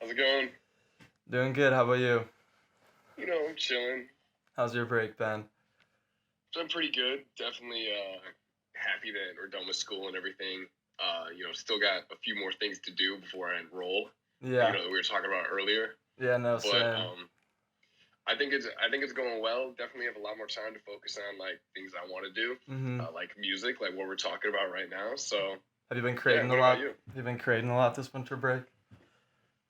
How's it going? Doing good. How about you? I'm chilling. How's your break been? So I'm pretty good. Definitely happy that we're done with school and everything. Still got a few more things to do before I enroll. Yeah. That we were talking about earlier. Yeah, no, But same. I think it's going well. Definitely have a lot more time to focus on like things I want to do, Mhm. like music, like what we're talking about right now. So Have you been yeah. creating a What about lot? you? Have you been creating a lot this winter break?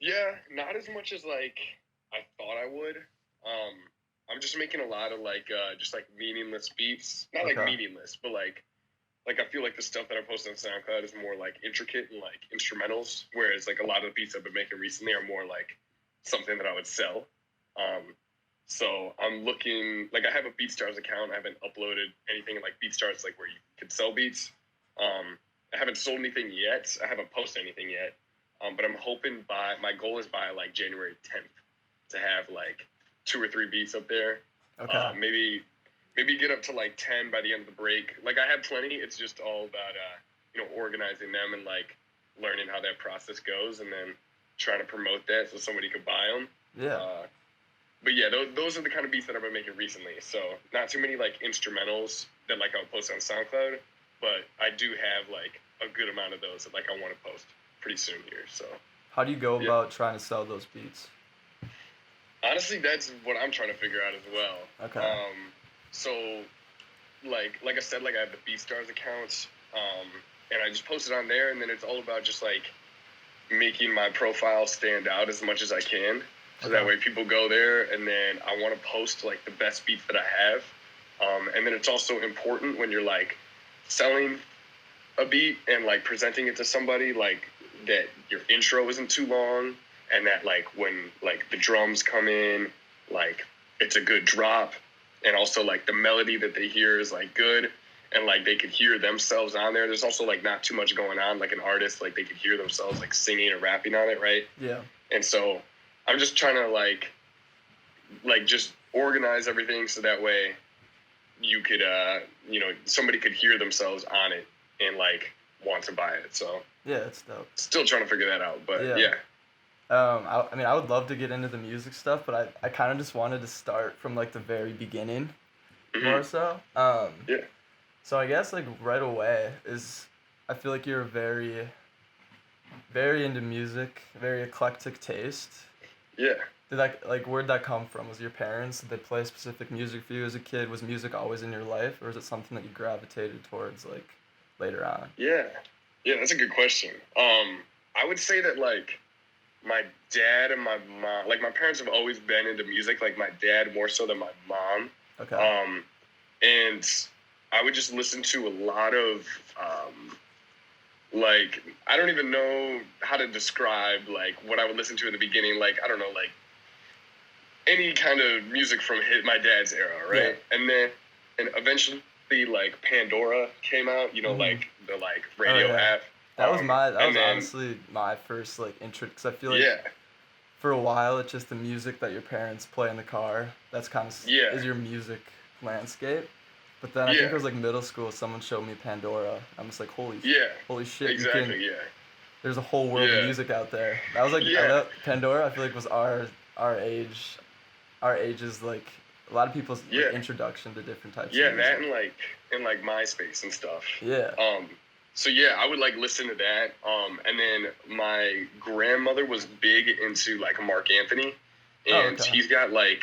Yeah, not as much as like I thought I would. Um, I'm just making a lot of like just like meaningless beats. Not like Okay. meaningless, but like I feel like the stuff that I post on SoundCloud is more like intricate and like instrumentals, whereas like a lot of the beats I've been making recently are more like something that I would sell. Um, so I'm looking like I have a BeatStars account. I haven't uploaded anything in like BeatStars like where you can sell beats. I haven't sold anything yet. I haven't posted anything yet. But I'm hoping by my goal is by like January 10th to have like two or three beats up there. Okay. Maybe get up to like 10 by the end of the break. Like I have plenty. It's just all about organizing them and like learning how that process goes, and then trying to promote that so somebody could buy them. Yeah. But yeah, those are the kind of beats that I've been making recently. So not too many like instrumentals that like I'll post on SoundCloud, but I do have like a good amount of those that like I want to post pretty soon here. So How do you go yeah, about trying to sell those beats? honestly, that's what I'm trying to figure out as well. Okay. So like I said, like I have the BeatStars account, and I just post it on there, and then it's all about just like making my profile stand out as much as I can. So that Okay. way people go there, and then I want to post like the best beats that I have. And then it's also important when you're like selling a beat and like presenting it to somebody, like that your intro isn't too long, and that like when like the drums come in, like it's a good drop, and also like the melody that they hear is like good, and like they could hear themselves on there. There's also like not too much going on, like an artist, like they could hear themselves like singing or rapping on it, right? Yeah. And so I'm just trying to like just organize everything so that way you could somebody could hear themselves on it and like want to buy it. So Yeah, it's dope. still trying to figure that out, but Yeah. yeah. I mean, I would love to get into the music stuff, but I kind of just wanted to start from like the very beginning, Hmm. more so. Yeah. So I guess like right away is, I feel like you're very, very into music, very eclectic taste. Yeah. Did that, like, where'd that come from? Was it your parents? Did they play specific music for you as a kid? Was music always in your life, or is it something that you gravitated towards, like, later on? Yeah. Yeah, that's a good question. I would say that like my dad and my mom, like my parents have always been into music, like my dad more so than my mom. Okay. Um, and I would just listen to a lot of like I don't even know how to describe like what I would listen to in the beginning. Like I don't know, like any kind of music from my dad's era, Yeah. right? And then and eventually like Pandora came out, Mm-hmm. like the like Oh, radio yeah. app. That And was then honestly my first, like, intro, because I feel like yeah, for a while it's just the music that your parents play in the car. That's kind of, yeah, is your music landscape. But then I think yeah, it was like middle school, someone showed me Pandora. I'm just like, yeah, holy shit, you can, exactly, yeah, there's a whole world of yeah, music out there. That was like yeah, Pandora. I feel like was our age, our age's like a lot of people's like yeah, introduction to different types of yeah. That music. and like MySpace and stuff. Yeah. Um, so yeah, I would like listen to that. And then my grandmother was big into like Mark Anthony, Oh, and okay. he's got Is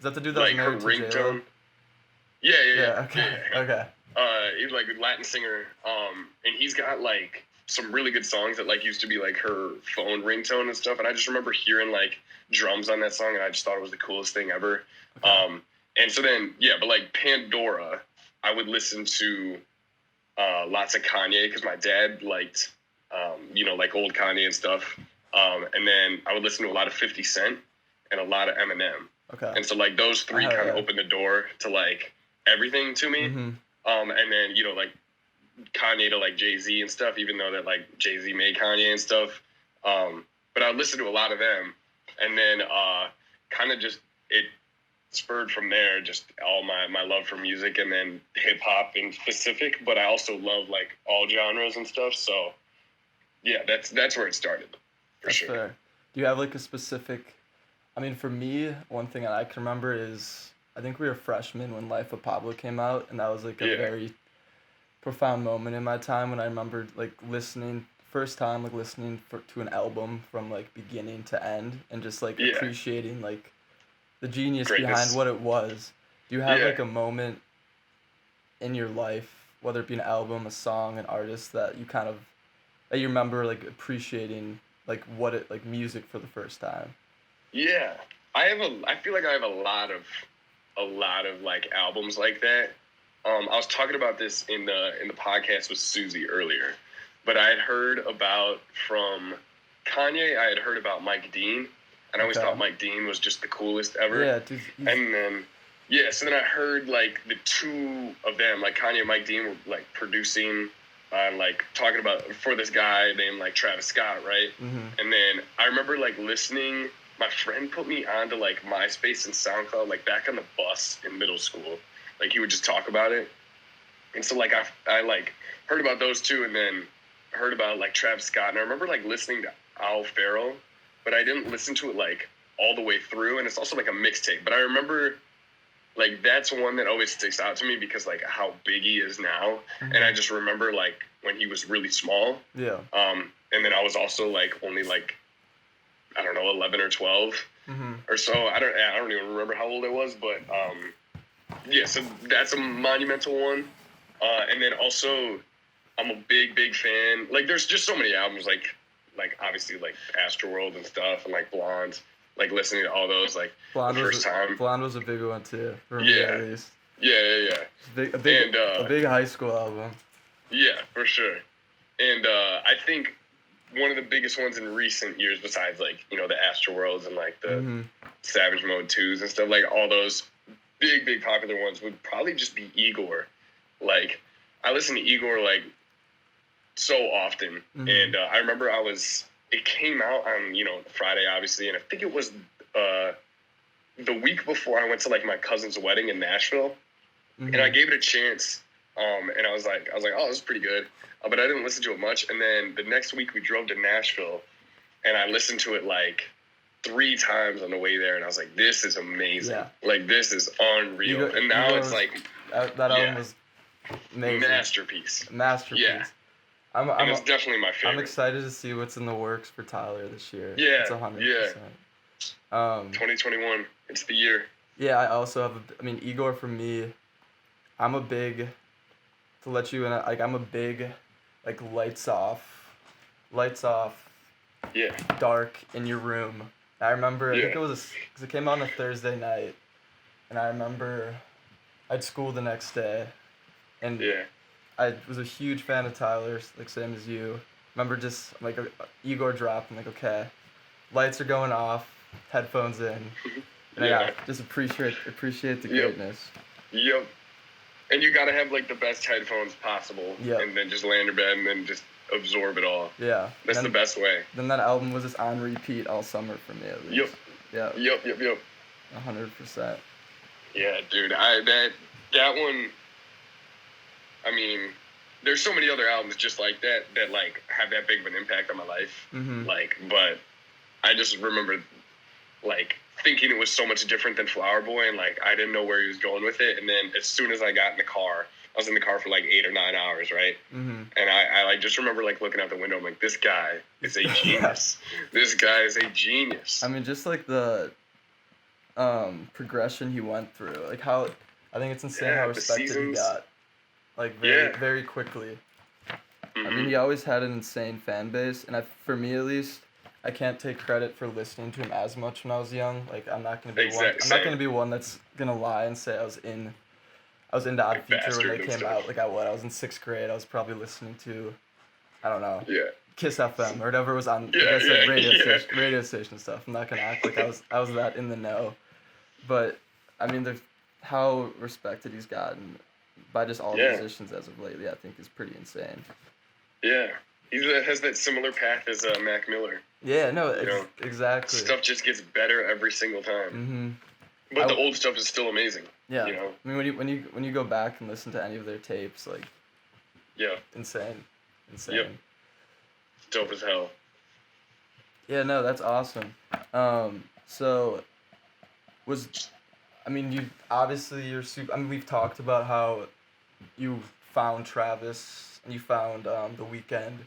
that the dude that was like her married to J Lo? ringtone. Yeah, yeah, yeah, Yeah. yeah, Okay. yeah. Okay. He's like a Latin singer. And he's got like some really good songs that like used to be like her phone ringtone and stuff. And I just remember hearing like drums on that song, and I just thought it was the coolest thing ever. Okay. And so then yeah, but like Pandora, I would listen to lots of Kanye because my dad liked like old Kanye and stuff. And then I would listen to a lot of 50 Cent and a lot of Eminem. Okay. And so like those three kind of Yeah. opened the door to like everything to me. Mhm. And then like Kanye to like Jay-Z and stuff, even though that like Jay-Z made Kanye and stuff. But I listened to a lot of them, and then kind of just it spurred from there just all my love for music, and then hip hop in specific. But I also love like all genres and stuff. So yeah, that's where it started That's sure. fair. Do you have like a specific? I mean, for me, one thing that I can remember is I think we were freshmen when Life of Pablo came out, and that was like a Yeah, very profound moment in my time when I remembered like listening first time like listening to an album from like beginning to end and just like yeah, appreciating like the genius behind greatness. what it was. Do you have Yeah, like a moment in your life, whether it be an album, a song, an artist that you kind of that you remember like appreciating like what it like music for the first time? yeah. I feel like I have a lot of like albums like that. I was talking about this in the podcast with Susie earlier, but I had heard about from Kanye. I had heard about Mike Dean, and I always thought Okay. Mike Dean was just the coolest ever. Yeah, dude, he's And then yeah, so then I heard like the two of them, like Kanye and Mike Dean, were like producing, like talking about for this guy named like Travis Scott, right? mhm. And then I remember like listening. My friend put me onto like MySpace and SoundCloud, like back on the bus in middle school. Like he would just talk about it, and so like I like heard about those two, and then heard about like Travis Scott, and I remember like listening to Al Farrell, but I didn't listen to it like all the way through, and it's also like a mixtape. But I remember like that's one that always sticks out to me because like how big he is now, and I Mhm. just remember like when he was really small, Yeah. and then I was also like only like I don't know 11 or 12 Mhm. or so. I don't even remember how old I was, but yeah. So that's a monumental one, and then also I'm a big fan. Like there's just so many albums like obviously like Astroworld and stuff and like Blonde. Like listening to all those like the Blonde was first time. Blonde was a big one too for me at Yeah, least. yeah. It's And a big high school album. yeah, for sure. And I think one of the biggest ones in recent years, besides like the Astroworlds and like the Mhm. Savage Mode 2s and stuff, like all those big popular ones would probably just be Igor. Like I listen to Igor like so often, Mhm. and I remember it came out on Friday obviously, and I think it was uh, the week before I went to like my cousin's wedding in Nashville, and I Mhm. gave it a chance. And I was like, oh, this is pretty good, but I didn't listen to it much. And then the next week we drove to Nashville, and I listened to it like 3 times on the way there, and I was like, this is amazing. Yeah. Like this is unreal. And now Igor it's was like, that album yeah, was amazing. masterpiece. Yeah, Masterpiece. I'm and I'm it's definitely my I'm favorite. excited to see what's in the works for Tyler this year. It's Yeah, yeah. 100%. Um 2021, it's the year. yeah, I also have I mean Igor for me, I'm a big to let you in like I'm a big like lights off Yeah, dark in your room. I remember I think yeah, it was because it came out on a Thursday night, and I remember I had school the next day, and yeah. I was a huge fan of Tyler's, like same as you. Remember just like Igor dropped, I'm like okay, lights are going off, headphones in, and I Yeah, got just appreciate the yep, greatness. yep. And you gotta have like the best headphones possible, Yep. and then just lay in your bed and then just absorb it all. Yeah. That's the best way. Then that album was just on repeat all summer for me at Yep, least. Yeah. yep. 100%. Yeah, dude. That one. I mean, there's so many other albums just like that like have that big of an impact on my life. Mhm. Like, but I just remember like thinking it was so much different than Flower Boy, and like I didn't know where he was going with it. And then as soon as I got in the car, I was in the car for like 8 or 9 hours, right? Mhm. And I like just remember like looking out the window. I'm like, this guy is a genius. This guy is a genius. I mean, just like the progression he went through, like how I think it's insane how Yeah, the respected he seasons. got, like Yeah. very quickly. I mean, Hmm. he always had an insane fan base, and for me at least, I can't take credit for listening to him as much when I was young. Like, I'm not gonna be one. Exactly. I'm not Same. gonna be one that's gonna lie and say I was into Odd Like Future when they Bastard and came stuff. out. Like, I was in sixth grade. I was probably listening to, I don't know, Yeah. Kiss FM or whatever was on. Like Yeah, I said, yeah, yeah. radio station stuff. I'm not gonna act like I was that in the know, but I mean, how respected he's gotten by just all Yeah. musicians as of lately, I think is pretty insane. Yeah. He has that similar path as Mac Miller. Yeah, no, You know, exactly. stuff just gets better every single time. Mhm. But the old stuff is still amazing. Yeah. You know? I mean, when you go back and listen to any of their tapes, like Yeah. insane. Yep. Dope as hell. Yeah, no, that's awesome. So was I mean, you obviously you're super. I mean, we've talked about how you found Travis and you found the weekend.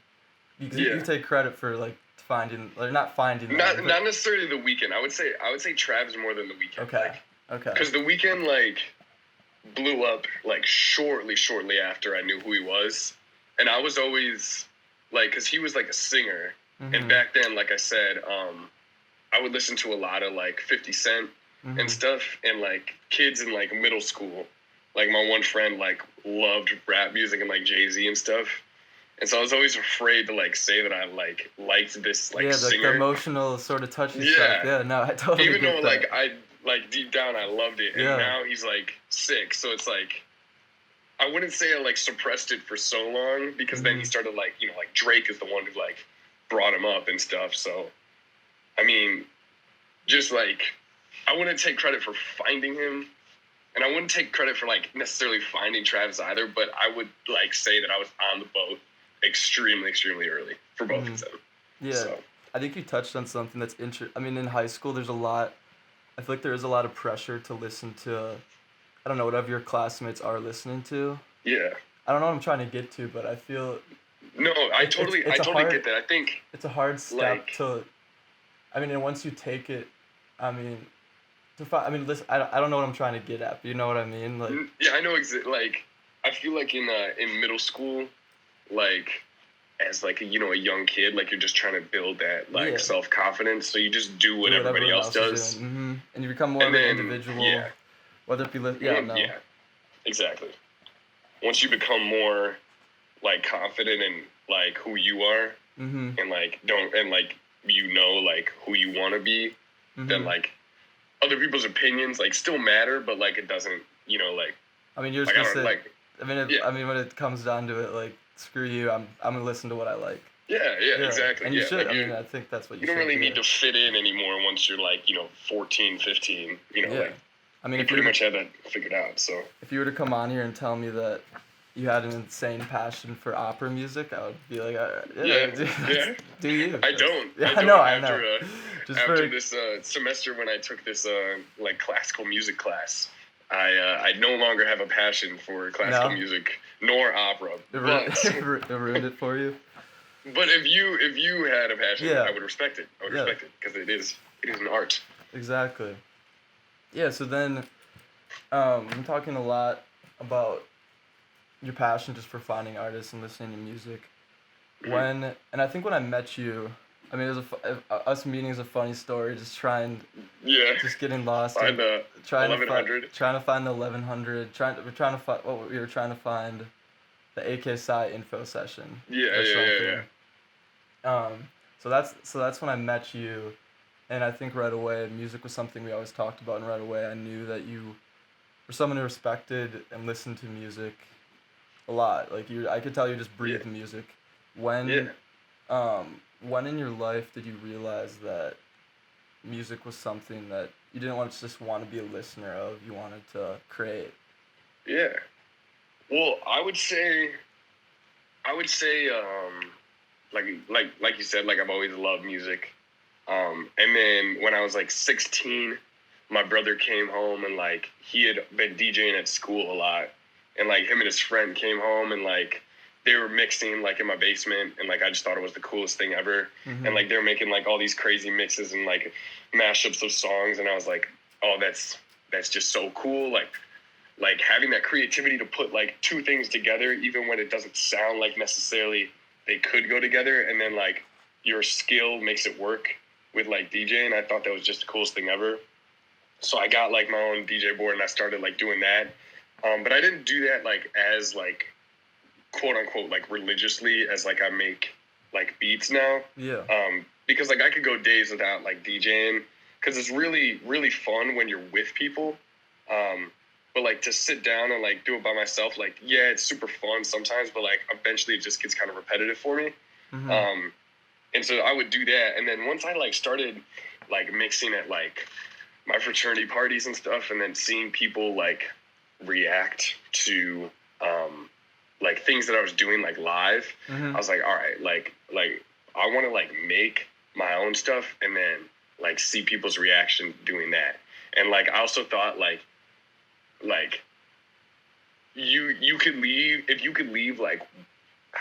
You Yeah. take credit for like finding, or not finding them, Not but necessarily the weekend. I would say Trav's more than the weekend. okay, Like, okay, because the weekend like blew up like shortly after I knew who he was, and I was always like, because he was like a singer, and mhm, back then, like I said, I would listen to a lot of like 50 Cent and mhm, stuff, and like kids in like middle school, like my one friend like loved rap music and like Jay-Z and stuff. And so I was always afraid to like say that I like liked this like yeah, like the singer. emotional sort of touchy stuff. Yeah. Yeah, no, I totally Even though get that. like I like deep down I loved it, and Yeah, now he's like sick. So it's like I wouldn't say I like suppressed it for so long, because then he mhm, started like, like Drake is the one who like brought him up and stuff. So I mean, just like I wouldn't take credit for finding him, and I wouldn't take credit for like necessarily finding Travis either, but I would like say that I was on the boat extremely early for both of mhm, them. yeah. So I think you touched on something that's I mean, in high school, there's a lot. I feel like there is a lot of pressure to listen to. I don't know, whatever your classmates are listening to. yeah. I don't know what I'm trying to get to, but I feel No, I it's a totally hard get that. I think it's a hard step like to. I mean, and once you take it, I mean, to find. I mean, listen, I don't know what I'm trying to get at, but you know what I mean, like. yeah, I know like I feel like in middle school, like as like a young kid, like you're just trying to build that like Yeah, self-confidence, so you just do what do what everybody everyone else else is doing, does. and you become more And of an then individual, whether it be yeah, no, yeah, exactly. Once you become more like confident in like who you are, mm-hmm, and like don't and like like who you want to be, then mm-hmm. like other people's opinions like still matter, but like it doesn't, like I mean, you're just like I gonna don't say. like I yeah. mean, when it comes down to it, like, screw you. I'm gonna listen to what I like. Yeah, Yeah, exactly. and you Yeah, should. like I mean, I think that's what you you don't should really do. need to fit in anymore once you're like, 14, 15, Yeah, like I mean, you pretty much have that figured out. So, if you were to come on here and tell me that you had an insane passion for opera music, I would be like, yeah, yeah, dude, yeah. do you? I That's, don't. yeah, I I know, don't I know. Just after for this semester when I took this like classical music class. I no longer have a passion for classical no, music nor opera, but it ruined it for you. if you had a passion, I Yeah, would respect it. I would yeah, respect it because it is an art. exactly. Yeah, so then I'm talking a lot about your passion just for finding artists and listening to music. Hmm. And I think when I met you, I mean, us meeting is a funny story. Yeah, Just getting lost find and the 1100. trying to find the 1100. We're trying to find we were trying to find the AK Sci info session or Yeah. something. So that's when I met you, and I think right away music was something we always talked about, and right away I knew that you were someone who respected and listened to music a lot. Like I could tell you just Yeah, breathe music. yeah. When in your life did you realize that music was something that you didn't just want to be a listener of, you wanted to create? Yeah. Well, I would say, like you said, like I've always loved music. And then when I was like 16, my brother came home and like he had been DJing at school a lot, and like him and his friend came home and like they were mixing like in my basement, and like I just thought it was the coolest thing ever. And Mhm. like they were making like all these crazy mixes and like mashups of songs, and I was like, oh, that's just so cool. Like having that creativity to put like two things together, even when it doesn't sound like necessarily they could go together, and then like your skill makes it work with like DJing. I thought that was just the coolest thing ever. So I got like my own DJ board and I started like doing that. But I didn't do that like as like quote unquote like religiously as like I make like beats now. Yeah. Because like I could go days without like DJing, because it's really fun when you're with people. But like to sit down and like do it by myself, like yeah, it's super fun sometimes, but like eventually it just gets kind of repetitive for me. Mhm. Um, and so I would do that, and then once I like started like mixing at like my fraternity parties and stuff, and then seeing people like react to like things that I was doing like live, I Mhm. was like, all right, like I want to like make my own stuff and then like see people's reaction doing that. And like I also thought like you could leave if you could leave like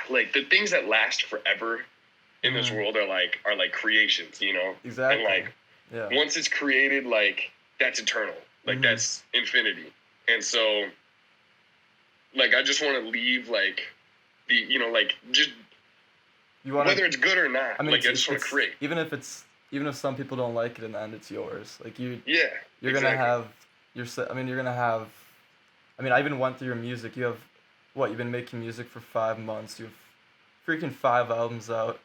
the things that last forever in this world are like creations, you know? Exactly. And like Yeah. once it's created, like that's eternal. Like that's infinity. And so like I just want to leave like the like just You want whether it's good or not. I mean, like I just want to create. even if some people don't like it in the end, it's yours. Like you're exactly. gonna have I mean, you're gonna have. I mean, I even went through your music. You have what? You've been making music for 5 months. You have freaking 5 albums out.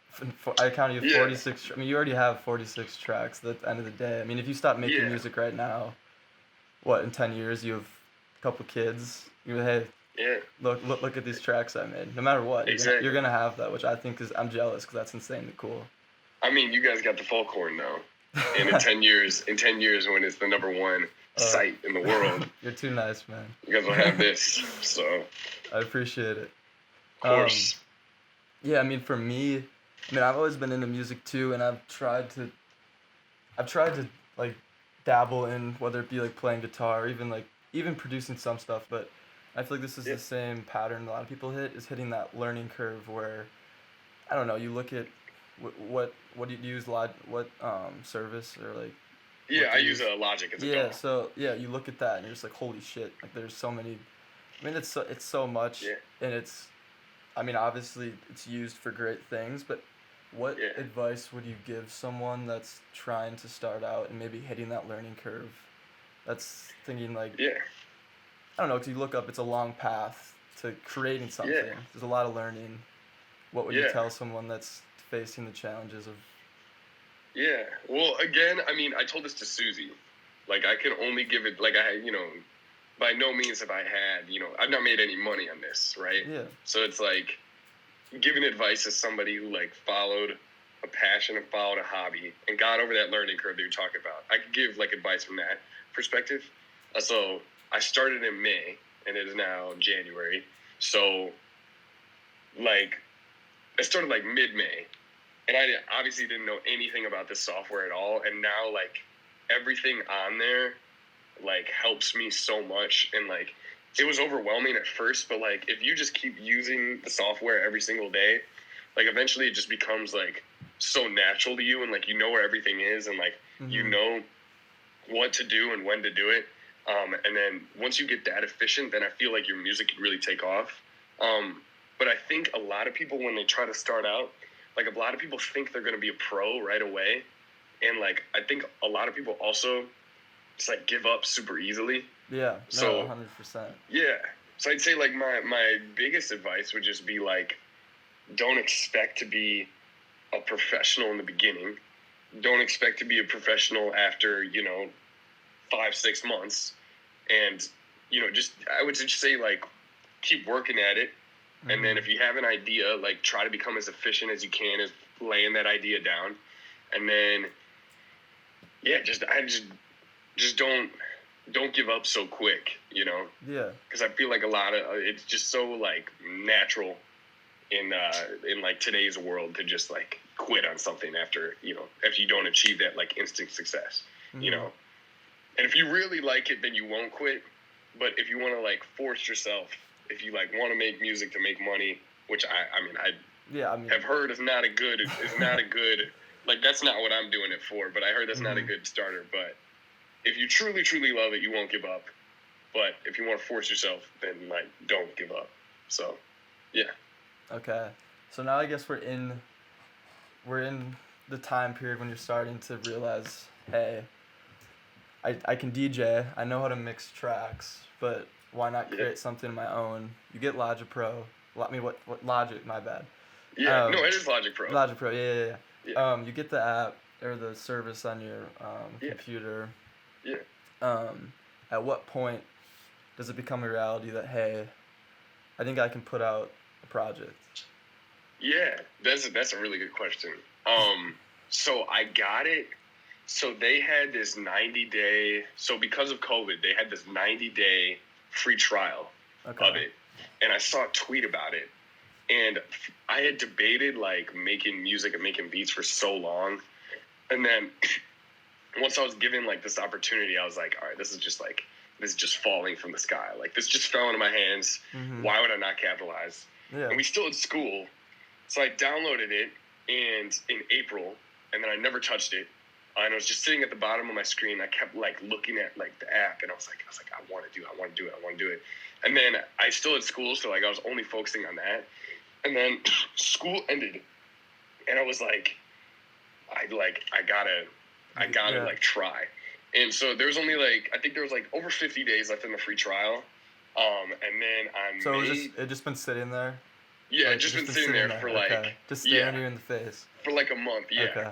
I counted you 46. I mean, you already have 46 tracks at the end of the day. I mean, if you stop making music right now, what, in 10 years you have a couple kids? Hey, look at these tracks I made. No matter what, you're gonna have that, which I think I'm jealous because that's insanely cool. I mean, you guys got the folk horn now, and in 10 years, when it's the number one site in the world, you're too nice, man. You guys will have this, so I appreciate it. Of course. Yeah, I mean, for me, I mean, I've always been into music too, and I've tried to like dabble in whether it be like playing guitar, or even producing some stuff, but I feel like this is the same pattern a lot of people is hitting that learning curve where, I don't know, you look at what do you use, what service or like. Yeah, I use Logic as a demo. So you look at that and you're just like, holy shit! Like there's so many. I mean, it's so much, and it's. I mean, obviously it's used for great things, but what advice would you give someone that's trying to start out and maybe hitting that learning curve? That's thinking like. Yeah. I don't know, because you look up, it's a long path to creating something. Yeah. There's a lot of learning. What would you tell someone that's facing the challenges of... Yeah, well, again, I mean, I told this to Susie. Like, I can only give it, like, by no means have I had, I've not made any money on this, right? Yeah. So it's like, giving advice as somebody who, like, followed a passion and followed a hobby and got over that learning curve that you're talking about. I could give, like, advice from that perspective. So... I started in May, and it is now January. So, like, I started, like, mid-May. And I obviously didn't know anything about this software at all. And now, like, everything on there, like, helps me so much. And, like, it was overwhelming at first. But, like, if you just keep using the software every single day, like, eventually it just becomes, like, so natural to you. And, like, you know where everything is. And, like, you know what to do and when to do it. And then once you get that efficient, then I feel like your music could really take off. But I think a lot of people, when they try to start out, like a lot of people think they're going to be a pro right away. And like, I think a lot of people also just like give up super easily. Yeah, so 100%. Yeah. So I'd say like my biggest advice would just be like, don't expect to be a professional in the beginning. Don't expect to be a professional after, 5-6 months, and I would just say like keep working at it, and then if you have an idea, like try to become as efficient as you can as laying that idea down, and then just don't give up so quick, because I feel like a lot of it's just so like natural in like today's world to just like quit on something after if you don't achieve that like instant success, And if you really like it, then you won't quit. But if you want to like force yourself, if you like want to make music to make money, which I have heard is not a good, like that's not what I'm doing it for. But I heard that's not a good starter. But if you truly, truly love it, you won't give up. But if you want to force yourself, then like don't give up. So, yeah. Okay. So now I guess we're in the time period when you're starting to realize, hey, I can DJ, I know how to mix tracks, but why not create something of my own? You get Logic Pro. What Logic, my bad. Yeah, no, it is Logic Pro. Logic Pro, yeah. You get the app or the service on your computer. Yeah. At what point does it become a reality that, hey, I think I can put out a project? Yeah, that's a really good question. So I got it. So they had this 90-day. So because of COVID, they had this 90-day free trial of it, and I saw a tweet about it. And I had debated like making music and making beats for so long, And then once I was given like this opportunity, I was like, all right, this is just falling from the sky. Like this just fell into my hands. Mm-hmm. Why would I not capitalize? Yeah. And we still had school, so I downloaded it and in April, and then I never touched it. And I was just sitting at the bottom of my screen. I kept like looking at like the app, and I was like, I want to do it. And then I still had school, so like I was only focusing on that. And then school ended, and I was like, I gotta like try. And so there was only like, I think there was like over 50 days left in the free trial. And then on So May, it just been sitting there? yeah, Like, just been sitting there for like, okay. Just staring you in the face. For like a month, yeah. Okay.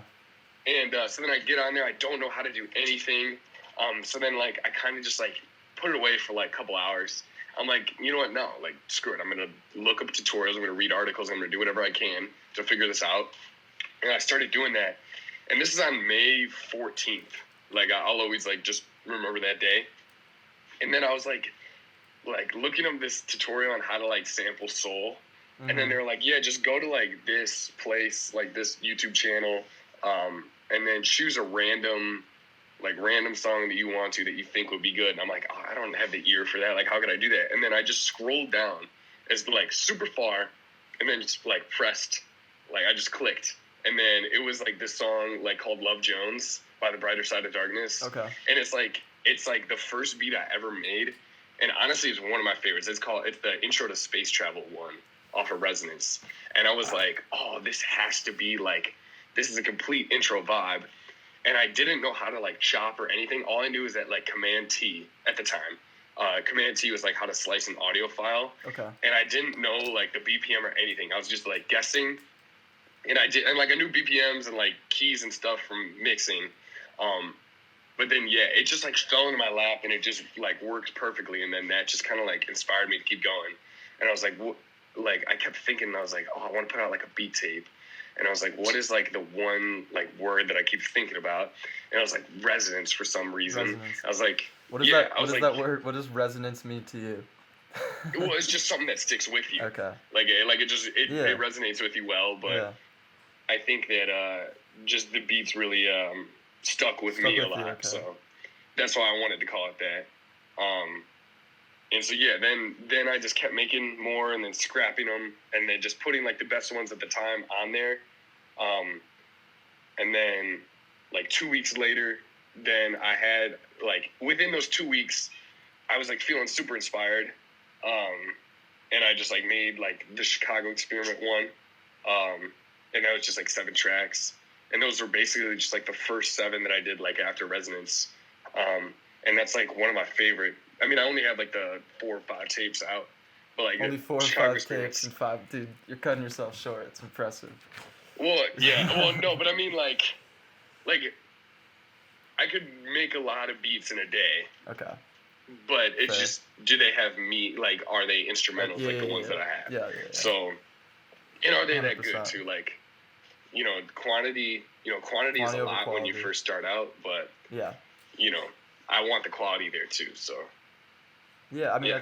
And so then I get on there, I don't know how to do anything. So then like, I kind of just like put it away for like a couple hours. I'm like, you know what, no, like screw it. I'm going to look up tutorials, I'm going to read articles, I'm going to do whatever I can to figure this out. And I started doing that. And this is on May 14th. Like, I'll always, like, just remember that day. And then I was, like looking up this tutorial on how to, like, sample soul. Mm-hmm. And then they were like, yeah, just go to, like, this place, like, this YouTube channel, and then choose a random song that you want to that you think would be good. And I'm like, oh, I don't have the ear for that. Like, how could I do that? And then I just scrolled down as, like, super far and then just, like, pressed. Like, I just clicked. And then it was like this song like called Love Jones by The Brighter Side of Darkness. Okay. And it's like the first beat I ever made. And honestly, it's one of my favorites. It's the Intro to Space Travel one off of Resonance. And I was like, oh, this has to be like, this is a complete intro vibe. And I didn't know how to like chop or anything. All I knew was that like Command T at the time. Command T was like how to slice an audio file. Okay. And I didn't know like the BPM or anything. I was just like guessing. And I knew BPMs and like keys and stuff from mixing, but then yeah, it just like fell into my lap and it just like worked perfectly. And then that just kind of like inspired me to keep going. And I was like, like I kept thinking, and I was like, oh, I want to put out like a beat tape. And I was like, what is like the one like word that I keep thinking about? And I was like, resonance for some reason. Resonance. I was like, what is that? What is that word? What does resonance mean to you? Well, it's just something that sticks with you. Okay. Like it resonates with you well, but. Yeah. I think that just the beats really stuck with me a lot, okay. So that's why I wanted to call it that. And so yeah, then I just kept making more and then scrapping them and then just putting like the best ones at the time on there. And then like 2 weeks later, then I had like within those 2 weeks, I was like feeling super inspired, and I just like made like the Chicago Experiment one. And that was just like 7 tracks. And those were basically just like the first 7 that I did like after Resonance. And that's like one of my favorite. I mean, I only have like the 4 or 5 tapes out. But like only 4 or 5 tapes and 5. Dude, you're cutting yourself short. It's impressive. Well, yeah. Well, no, but I mean like I could make a lot of beats in a day. Okay. But it's just, do they have me, like, are they instrumentals like the ones that I have? Yeah. So, and are they 100%. That good too? Like, quantity is a lot when you first start out, but yeah, I want the quality there too. So yeah, I mean,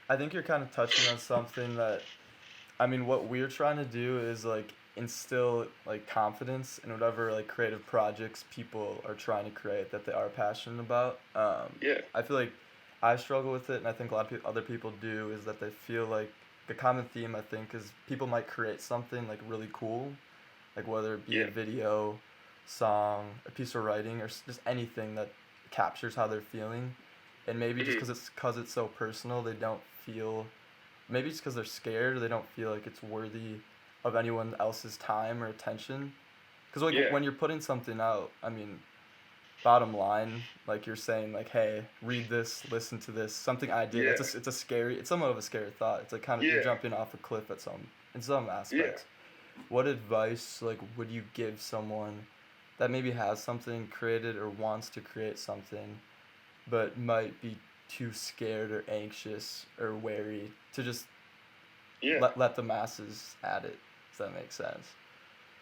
I think you're kind of touching on something that, I mean, what we're trying to do is like instill like confidence in whatever like creative projects people are trying to create that they are passionate about. I feel like I struggle with it, and I think a lot of other people do, is that they feel like the common theme, I think, is people might create something like really cool, like whether it be a video, song, a piece of writing, or just anything that captures how they're feeling. And maybe just because it's so personal, they don't feel, maybe it's because they're scared, or they don't feel like it's worthy of anyone else's time or attention. Because like when you're putting something out, I mean, bottom line, like you're saying, like, hey, read this, listen to this, something I did. Yeah. It's somewhat of a scary thought. It's like kind of you're jumping off a cliff in some aspects. Yeah. What advice like would you give someone that maybe has something created or wants to create something, but might be too scared or anxious or wary to just let the masses at it? Does that make sense?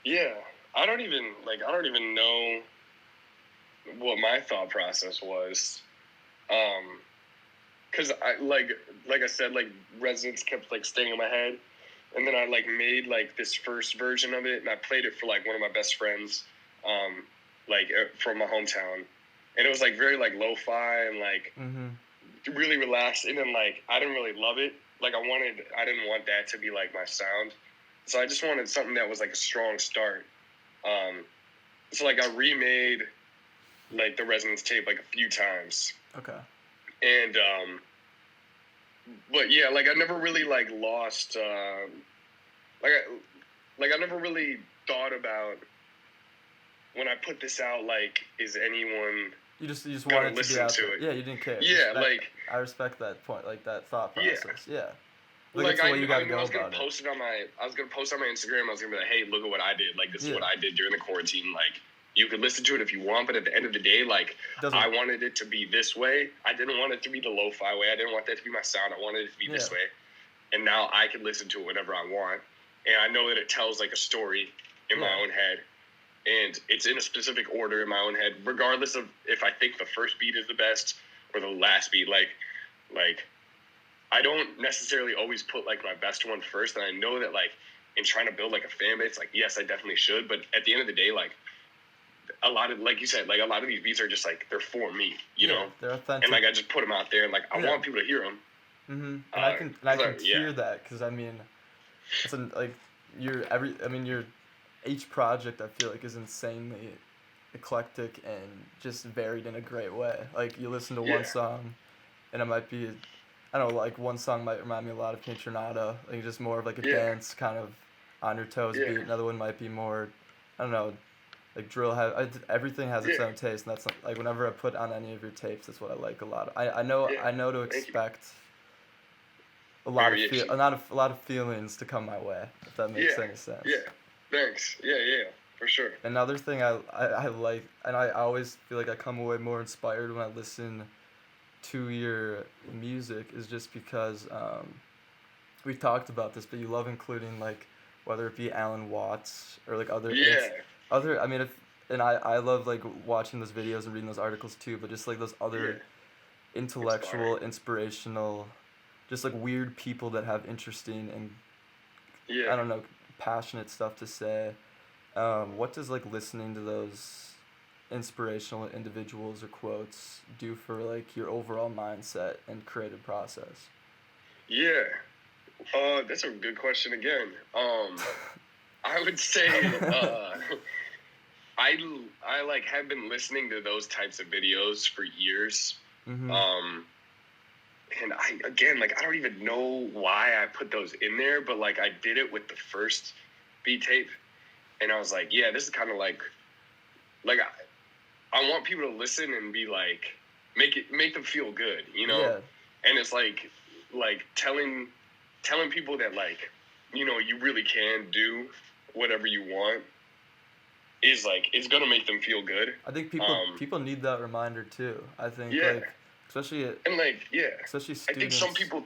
Yeah, I don't even know what my thought process was, because I like I said, like Resonance kept like staying in my head, and then I like made like this first version of it, and I played it for like one of my best friends, like from my hometown, and it was like very like lo-fi and like really relaxed. And then like I didn't really love it. Like I didn't want that to be like my sound. So I just wanted something that was like a strong start. So like I remade like the Resonance tape like a few times. Okay. And but yeah, like I never really like lost like I never really thought about when I put this out, like, is anyone You just gonna wanted to be listen out to there. it? Yeah, you didn't care. Yeah, I respect that point, like that thought yeah. process. Yeah. Like That's the way you got I to knew go I was gonna about it. post it on my Instagram. I was gonna be like, hey, look at what I did. Like this is what I did during the quarantine. Like you could listen to it if you want, but at the end of the day, like I wanted it to be this way. I didn't want it to be the lo-fi way. I didn't want that to be my sound. I wanted it to be this way. And now I can listen to it whenever I want. And I know that it tells like a story in my own head. And it's in a specific order in my own head, regardless of if I think the first beat is the best or the last beat. Like I don't necessarily always put like my best one first. And I know that like in trying to build like a fan base, like yes, I definitely should. But at the end of the day, like a lot of, like you said, like a lot of these beats are just like, they're for me, you know? They're authentic. And like I just put them out there and like I want people to hear them. And I can hear that because I mean, it's like each project I feel like is insanely eclectic and just varied in a great way. Like you listen to one song, and it might be, I don't know, like one song might remind me a lot of Nando, like just more of like a dance kind of on your toes beat. Another one might be more, I don't know, like drill. Everything has its own taste, and that's like whenever I put on any of your tapes, that's what I like a lot. I know to expect a lot of feelings to come my way, if that makes any sense. Yeah. Thanks. Yeah, for sure. Another thing I like, and I always feel like I come away more inspired when I listen to your music, is just because we've talked about this, but you love including like whether it be Alan Watts or like other I mean I love like watching those videos and reading those articles too, but just like those other intellectual, inspirational, just like weird people that have interesting and I don't know, passionate stuff to say. What does like listening to those inspirational individuals or quotes do for like your overall mindset and creative process? Yeah, that's a good question again. I would say I like have been listening to those types of videos for years. And I don't even know why I put those in there, but like I did it with the first beat tape, and I was like, yeah, this is kind of like I want people to listen and be like, make them feel good, you know? Yeah. And it's like telling people that like, you know, you really can do whatever you want is like, it's gonna make them feel good. I think people need that reminder too. I think like especially especially students. I think some people,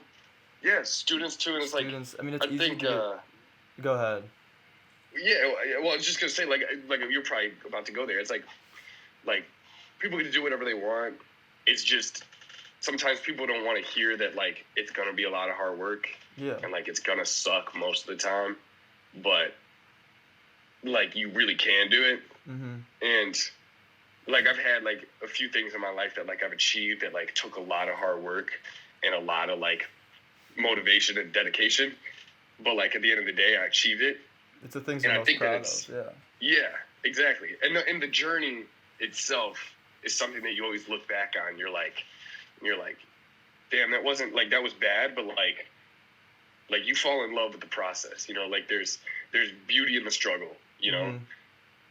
students too, and it's like I mean, it's easy to go ahead. Yeah, well, I was just gonna say like you're probably about to go there. It's like people can do whatever they want. It's just sometimes people don't want to hear that like it's gonna be a lot of hard work. Yeah. And like it's gonna suck most of the time, but like you really can do it. And like I've had like a few things in my life that like I've achieved that like took a lot of hard work and a lot of like motivation and dedication, but like at the end of the day I achieved it. It's the things you're most proud of. Yeah, exactly. And the journey itself is something that you always look back on. You're like, damn, that wasn't like, that was bad, but like you fall in love with the process, you know, like there's beauty in the struggle, you know?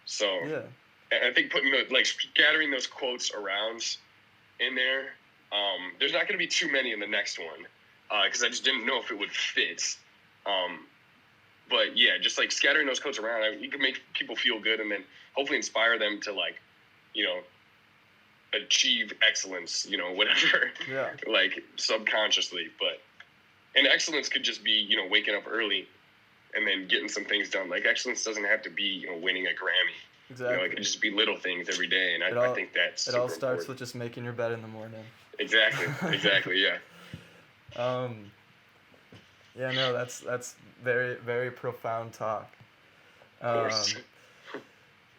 So I think scattering those quotes around in there, there's not going to be too many in the next one, because I just didn't know if it would fit. But yeah, just like scattering those quotes around, you can make people feel good and then hopefully inspire them to like, you know, achieve excellence, you know, whatever, like subconsciously. And excellence could just be, you know, waking up early and then getting some things done. Like excellence doesn't have to be, you know, winning a Grammy. Exactly. You know, it can just be little things every day. And I think that's it all starts with just making your bed in the morning. Exactly. Yeah. Yeah, no, that's very, very profound talk. Of course.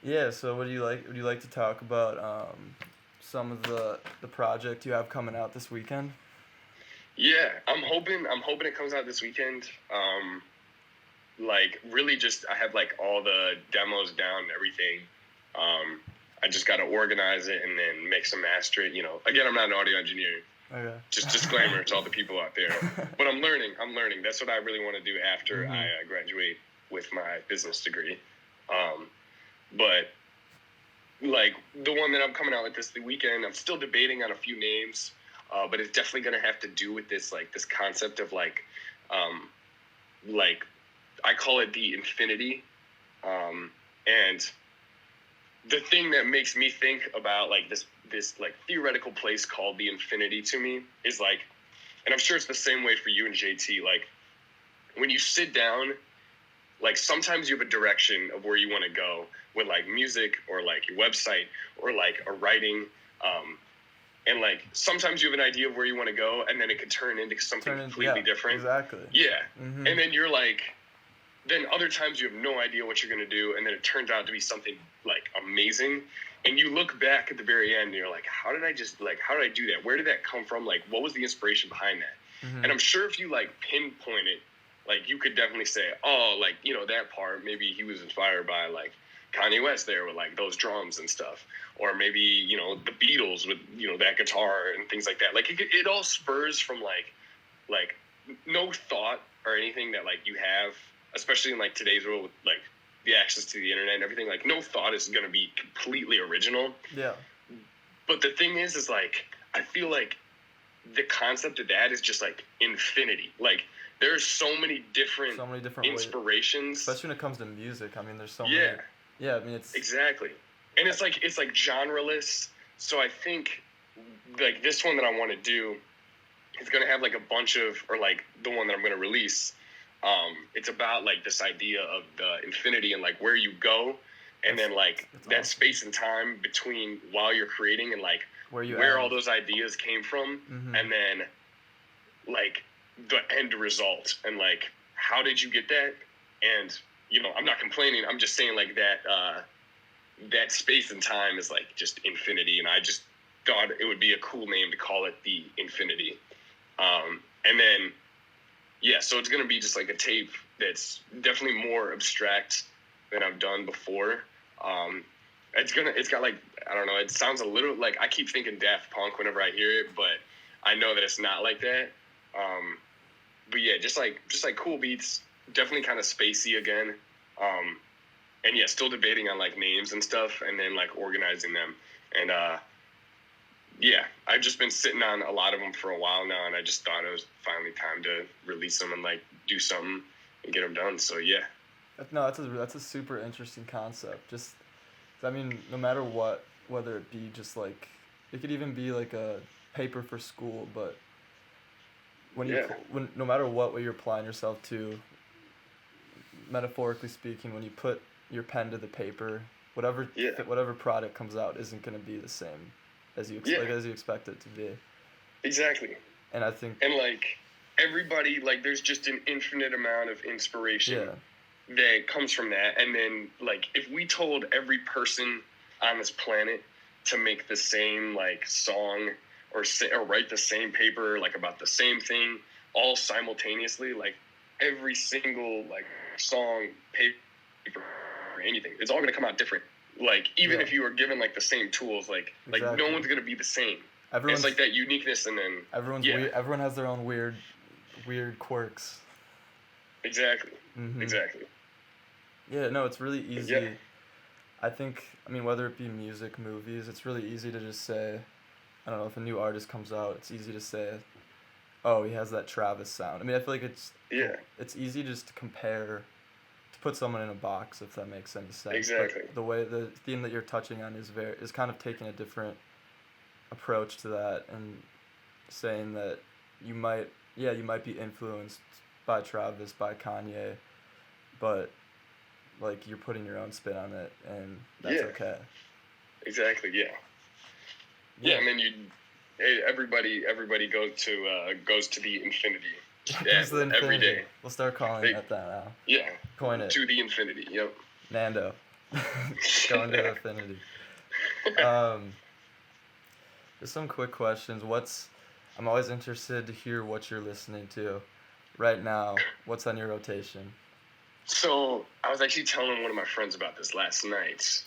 Yeah, so what do you like? Would you like to talk about some of the project you have coming out this weekend? Yeah, I'm hoping it comes out this weekend. Like really just I have like all the demos down and everything. I just got to organize it and then mix and master it. Again, I'm not an audio engineer. Okay. Just disclaimer to all the people out there. But I'm learning. That's what I really want to do after I graduate with my business degree. But like the one that I'm coming out with the weekend, I'm still debating on a few names, but it's definitely going to have to do with this concept of like I call it the infinity, and the thing that makes me think about like this like theoretical place called the infinity to me is like, and I'm sure it's the same way for you and JT. Like when you sit down, like sometimes you have a direction of where you want to go with like music or like your website or like a writing, and like sometimes you have an idea of where you want to go, and then it could turn into something completely different. Exactly. Yeah, and then you're like. Then other times you have no idea what you're going to do, and then it turns out to be something like amazing, and you look back at the very end and you're like, how did I do that? Where did that come from? Like, what was the inspiration behind that? And I'm sure if you like pinpoint it, like you could definitely say, oh, like, that part, maybe he was inspired by like Kanye West there with like those drums and stuff, or maybe, the Beatles with, that guitar and things like that. Like it all spurs from like no thought or anything that like you have, especially in like today's world with like the access to the internet and everything. Like no thought is going to be completely original. Yeah. But the thing is like I feel like the concept of that is just like infinity. Like there's so many different inspirations, especially when it comes to music. I mean, there's so many. Yeah, I mean it's exactly, and it's like genreless. So I think like this one that I want to do is going to have like a bunch of, or like the one that I'm going to release. It's about like this idea of the infinity and like where you go, and then like that awesome. Space and time between while you're creating and like where all those ideas came from, and then like the end result and like how did you get that? And I'm not complaining. I'm just saying like that space and time is like just infinity, and I just thought it would be a cool name to call it the infinity. And then. Yeah, so it's gonna be just like a tape that's definitely more abstract than I've done before. It's got like, I don't know, it sounds a little like, I keep thinking Daft Punk whenever I hear it, but I know that it's not like that. But yeah, just like cool beats, definitely kind of spacey again. And yeah, still debating on like names and stuff, and then like organizing them. And yeah, I've just been sitting on a lot of them for a while now, and I just thought it was finally time to release them and like do something and get them done. So yeah. No, that's a super interesting concept. Just, I mean, no matter what, whether it be just like, it could even be like a paper for school, but when no matter what you're applying yourself to, metaphorically speaking, when you put your pen to the paper, whatever product comes out isn't going to be the same as you expect it to be. Exactly. And I think like everybody, like there's just an infinite amount of inspiration that comes from that. And then like if we told every person on this planet to make the same like song or write the same paper like about the same thing all simultaneously, like every single like song, paper, or anything, it's all going to come out different. Like even if you were given like the same tools, like no one's gonna be the same. It's like that uniqueness, and then everyone has their own weird quirks. Exactly. Exactly. Yeah, no, it's really easy. Yeah. I think, I mean, whether it be music, movies, it's really easy to just say, I don't know, if a new artist comes out, it's easy to say, oh, he has that Travis sound. I mean, I feel like it's easy just to compare. Put someone in a box, if that makes any sense. Exactly. But the theme that you're touching on is kind of taking a different approach to that, and saying that you might be influenced by Travis, by Kanye, but like you're putting your own spin on it, and that's okay. Exactly. Yeah. And then everybody goes to the infinity. Yeah, every day. We'll start calling it that now. Yeah. Coin it. To the infinity. Yep. Nando. Going to Affinity. Um, just some quick questions. I'm always interested to hear what you're listening to right now. What's on your rotation? So I was actually telling one of my friends about this last night.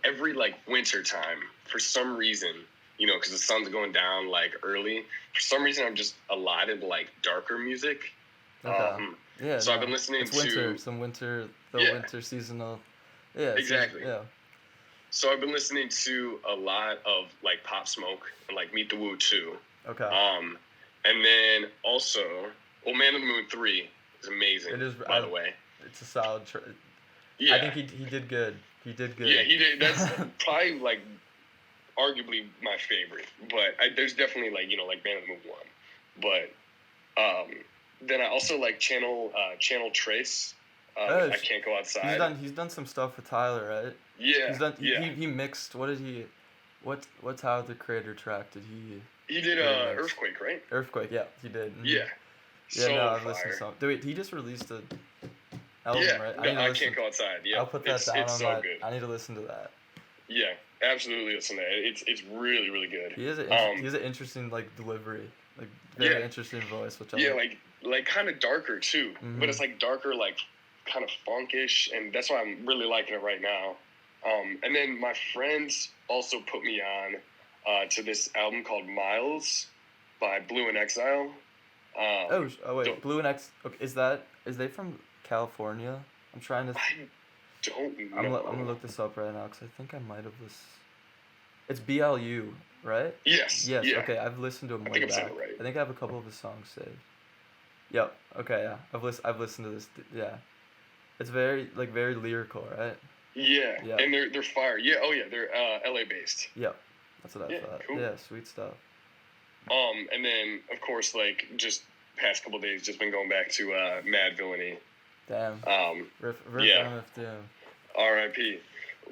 Every like winter time, for some reason, because the sun's going down like early. For some reason, I'm just allotted like darker music. Okay. Um, Yeah, so I've been no. listening It's winter. to The yeah, winter seasonal. Yeah, exactly. yeah. So I've been listening to a lot of like Pop Smoke and like Meet the Woo too. Okay. And then also, well, Man on the Moon 3 is amazing. It is. By the way. It's a solid. Yeah. I think he did good. He did good. Yeah, he did. That's probably like arguably my favorite. But there's definitely like Man on the Moon 1. But then I also like Channel Trace. I Can't Go Outside. He's done some stuff with Tyler, right? Yeah. He mixed. What did he? What Tyler the Creator track did he? He did Earthquake, right? Earthquake, yeah, he did. Mm-hmm. Yeah. Yeah, so no, I've listened to some. Wait, he just released a album, right? I Can't Go Outside. Yeah, I'll put that down it's on so that. good. I need to listen to that. Yeah, absolutely listen to it. It's really, really good. He has an interesting like delivery, like very interesting voice, which I like kind of darker too, but it's like darker, like kind of funkish, and that's why I'm really liking it right now. And then my friends also put me on to this album called Miles by Blue and Exile. Wait, Blue and X. Okay, is they from California? I'm trying to. I don't know. I'm gonna look this up right now because I think I might have listened. It's BLU, right? Yes. Yes. Yeah. Okay, I've listened to him way I think back. I'm saying it right. I think I have a couple of his songs saved. Yep. Okay. Yeah. I've listened to this. Yeah. It's very lyrical, right? Yeah. Yeah. And they're fire. Yeah. Oh yeah. They're LA based. Yep. That's what I thought. Cool. Yeah. Sweet stuff. And then of course like just past couple days just been going back to Mad Villainy. Damn. Riff damn. R.I.P.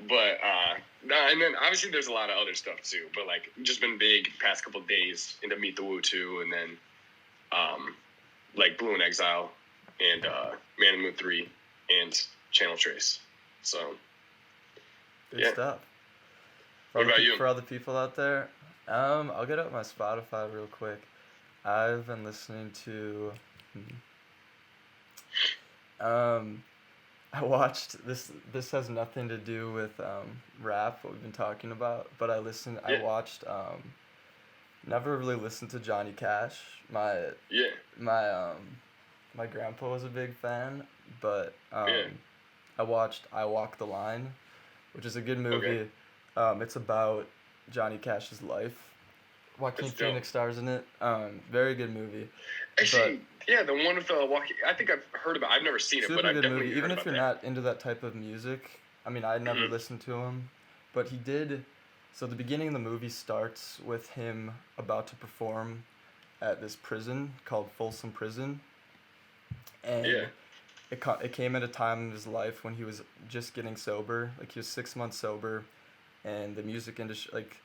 But and then obviously there's a lot of other stuff too. But like just been big past couple days into Meet the Woo too, and then like Blue and Exile and Man on the Moon 3 and Channel Trace. So good stuff. What about you? For all the people out there, I'll get up my Spotify real quick. I've been listening to. I watched this. This has nothing to do with rap, what we've been talking about. But I watched. Never really listened to Johnny Cash. My grandpa was a big fan, but I watched I Walk the Line, which is a good movie. Okay. It's about Johnny Cash's life. Joaquin Phoenix stars in it. Very good movie. Actually, the one with Joaquin. I think I've heard about. I've never seen it, but I've definitely heard Even about if you're not into that type of music, I mean, I never listened to him, but he did. So the beginning of the movie starts with him about to perform at this prison called Folsom Prison, and it came at a time in his life when he was just getting sober. Like he was 6 months sober, and the music industry, like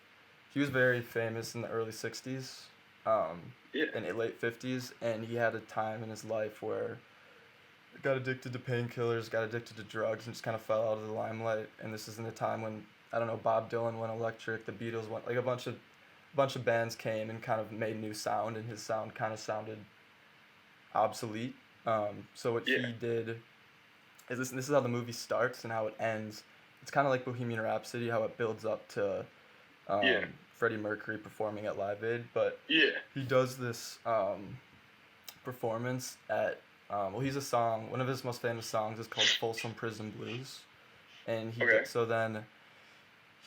he was very famous in the early 60s, in the late 50s, and he had a time in his life where he got addicted to painkillers, got addicted to drugs, and just kind of fell out of the limelight. And this is in a time when, I don't know, Bob Dylan went electric, the Beatles went, like a bunch of bands came and kind of made new sound, and his sound kind of sounded obsolete. So what he did is this is how the movie starts and how it ends. It's kind of like Bohemian Rhapsody, how it builds up to Freddie Mercury performing at Live Aid, but he does this performance at one of his most famous songs is called Folsom Prison Blues, and so then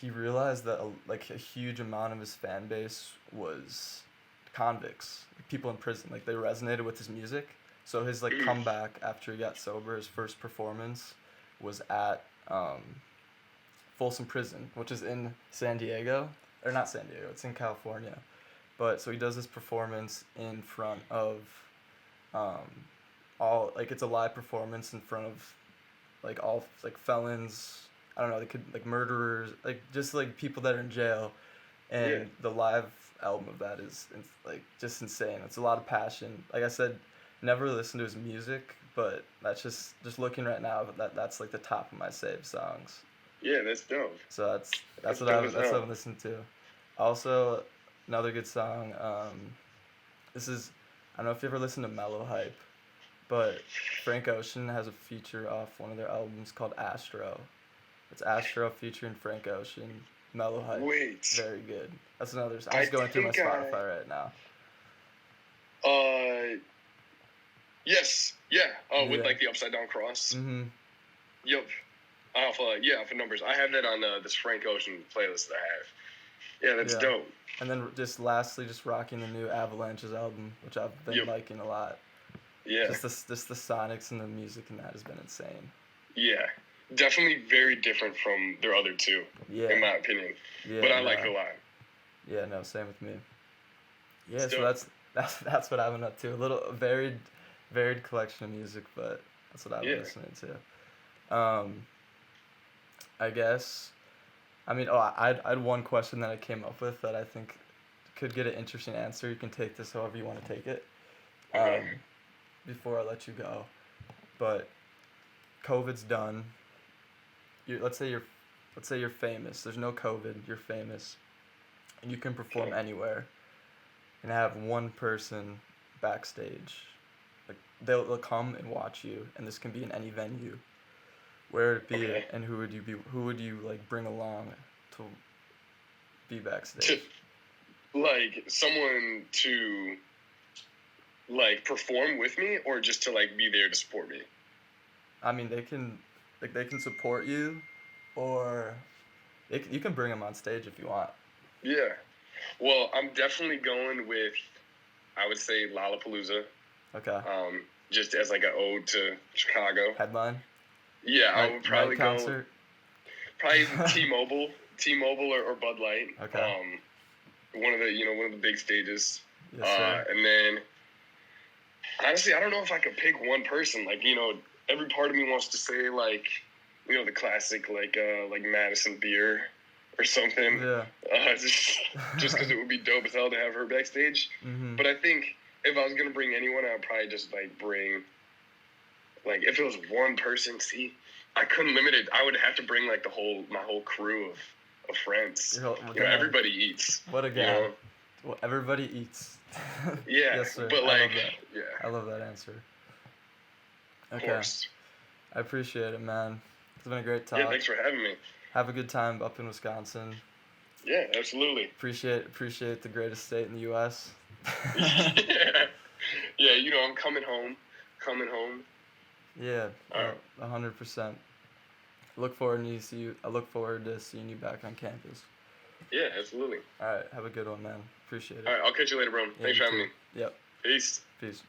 he realized that a huge amount of his fan base was convicts, people in prison, like they resonated with his music. So his comeback after he got sober, his first performance was at Folsom Prison, which is in San Diego. Or not San Diego, it's in California. But so he does this performance in front of it's a live performance in front of all felons, I don't know, they could murderers, just people that are in jail. And the live album of that is just insane. It's a lot of passion. Like I said, never listened to his music, but that's just looking right now, that's the top of my saved songs. Yeah, that's dope. So that's what Dope as that's what hell. I'm listening to. Also, another good song. This is I don't know if you ever listened to Mellow Hype, but Frank Ocean has a feature off one of their albums called Astro. It's Astro featuring Frank Ocean. Mellow Hype, Wait, very good. That's another. I'm I just going through my think Spotify right now. uh, yes, yeah, with Yeah. like the upside down cross. Mhm. Yep. Off numbers. I have that on this Frank Ocean playlist that I have. Yeah, that's Yeah. dope. And then just lastly, just rocking the new Avalanches album, which I've been Yep. liking a lot. Yeah. Just the sonics and the music and that has been insane. Yeah. Definitely very different from their other two, Yeah. in my opinion. Yeah. But I like it a lot. Yeah. No. Same with me. Yeah. It's So dope. that's what I've been up to. A little varied collection of music, but that's what I've been listening to. I guess. I mean, I had one question that I came up with that I think could get an interesting answer. You can take this however you want to take it. Okay. Before I let you go, but COVID's done. Let's say you're famous. There's no COVID. You're famous, and you can perform Okay. anywhere, and have one person backstage. Like they'll come and watch you, and this can be in any venue. Where would it be, Okay. and who would you like bring along to be To, backstage? like, someone to, like, perform with me or just to, like, be there to support me? I mean, they can support you, or you can bring them on stage if you want. Yeah. Well, I'm definitely going with, I would say, Lollapalooza. Okay. Just as, like, an ode to Chicago. Headline. Yeah, I would probably night concert. Probably T-Mobile or Bud Light. Okay. One of the big stages. Yes, sir. And then, honestly, I don't know if I could pick one person. Like, every part of me wants to say, like, the classic, like Madison Beer or something. Yeah. Just because it would be dope as hell to have her backstage. Mhm. But I think if I was gonna bring anyone, I would probably just like bring, like, if it was one person. See, I couldn't limit it. I would have to bring like my whole crew of friends. Everybody eats. What a guy. Well, everybody eats. Yeah. Yes, sir. But like, I love that answer. Okay. Of course. I appreciate it, man. It's been a great talk. Yeah, thanks for having me. Have a good time up in Wisconsin. Yeah, absolutely. Appreciate the greatest state in the U.S. Yeah, I'm coming home. Yeah, All right. 100%. I look forward to seeing you back on campus. Yeah, absolutely. All right, have a good one, man. Appreciate it. All right, I'll catch you later, bro. Thanks for having me. Yep. Peace. Peace.